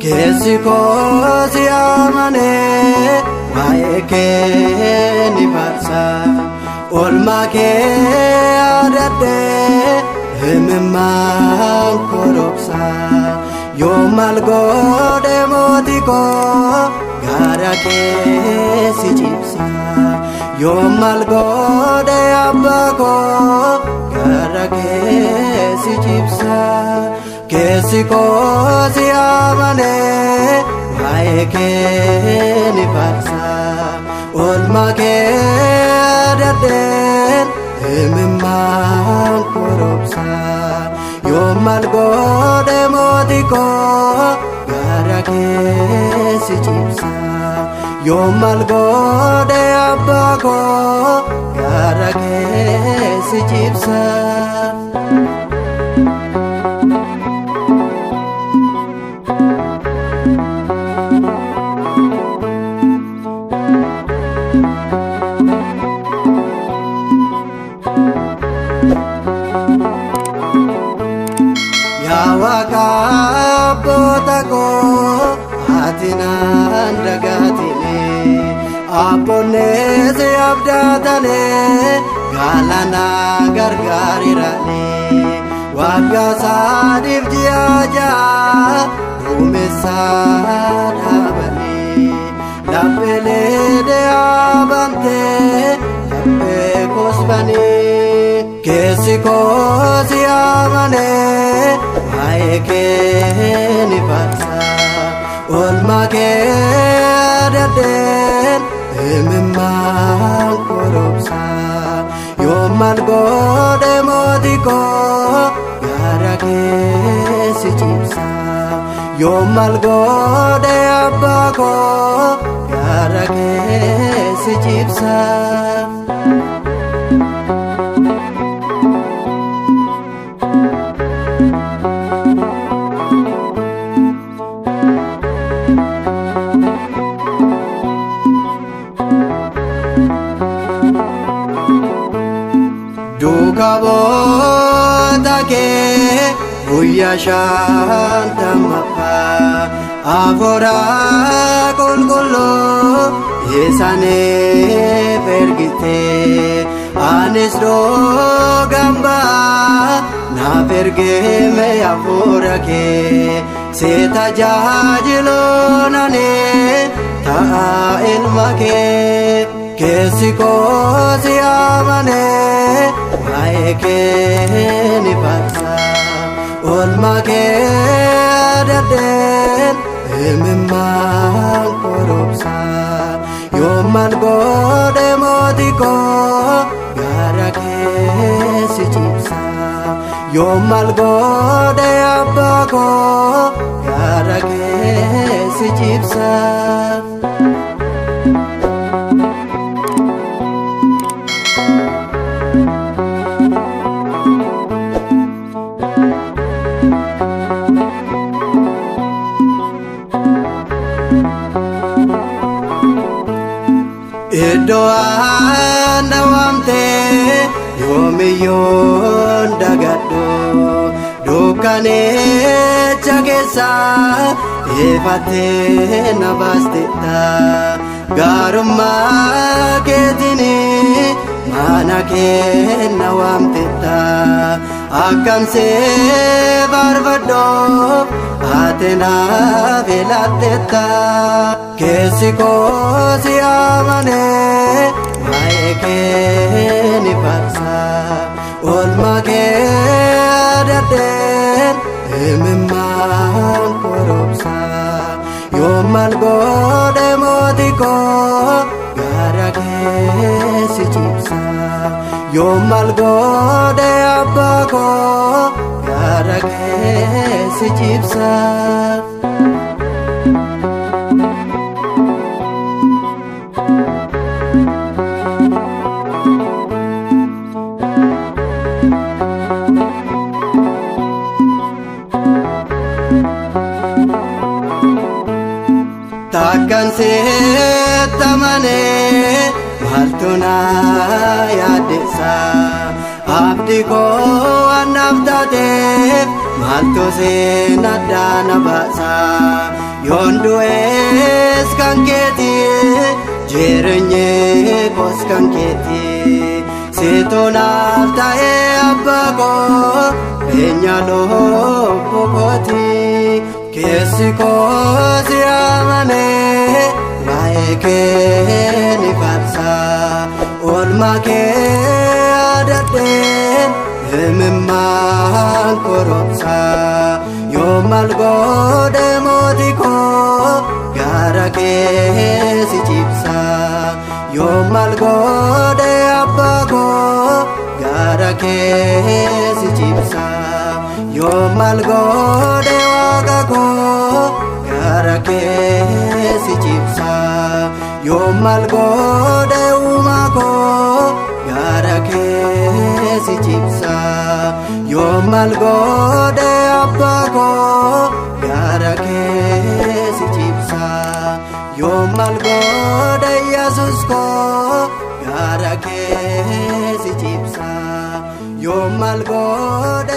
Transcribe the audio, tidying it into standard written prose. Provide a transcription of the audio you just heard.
Keessi koo si amanee waa'ee kee ni faarsa. Oolmaa kee yaadadhee himimmaan koo dhoksa. Yoo maal godhe mootii koo gaara kee si cibsa. Yoo maal godhe abbaa koo gaara kee si cibsa. Keessi koo si amanee waa'ee kee ni faarsa. Oolmaa kee yaadadhee himimmaan koo dhoksa. Yoo maal godhe mootii koo gaara kee si cibsa. Yoo maal godhe abbaa koo gaara kee si cibsa. Yaa Waaqa abboota koo ati naan dagaatine. Abboonni si abdatane galaana gargaarirane. Waggaa sadiif ji'a ja'a duumessa dhaabane. Lappeelee dee'aa bantee laphee koos Keessi koo si amanee waa'ee kee ni faarsa. Oolmaa kee yaadadhee himimmaan koo dhoksa. Yoo maal godhe mootii koo gaara kee si cibsa. Yoo maal godhe abbaa koo gaara kee si cibsa. Duukaa boota kee guyyaa shantamaffaa Hafuura qulqulluu isaaniif ergite. Anis dhoogaan ba'a naaf ergame hafuura kee. Si tajaajiluun ani ta'a ilma kee. Keessi koo si amanee waa'ee kee ni faarsa. Oolmaa kee yaadadhee himimmaan koo dhoksa. Yoo maal godhe mootii koo gaara kee si cibsa. Yoo maal godhe abbaa koo gaara kee si cibsa. Iddoo aana waamtee yoomiyyoon dagadhu. Dukkanecha keessa ifattee na baasteetta. Gaarummaa keetiin mana kee na waamteetta. Akkam see faarfadhoof ati naaf laatteetta. Keessi koo si amanee waa'ee kee ni faarsa. Oolmaa kee yaadadhee himimmaan koo dhoksa. Yoo maal godhe mootii koo gaara kee si cibsa. Yoo maal godhe abbaa koo gaara kee si cibsa. Takkan seettamane maaltu na yaaddeessa. Abdii koo annaaf taateef maaltu seen addaa na baasa. Yondues kanketi jirenye kos kanketi Sitonaf tae abbago enyalo pokoti Kesiko siamane maeke ni farsa olma ke adaten emman korobsa yomal gode modiko gara ke si chipsa yomal gode apago gara ke si chipsa yomal gode wagago gara ke si chipsa yomal gode umago gara ke si chipsa yomal gode apago gara ke si chipsa yomal gode yesus ko gara ke si chipsa yomal gode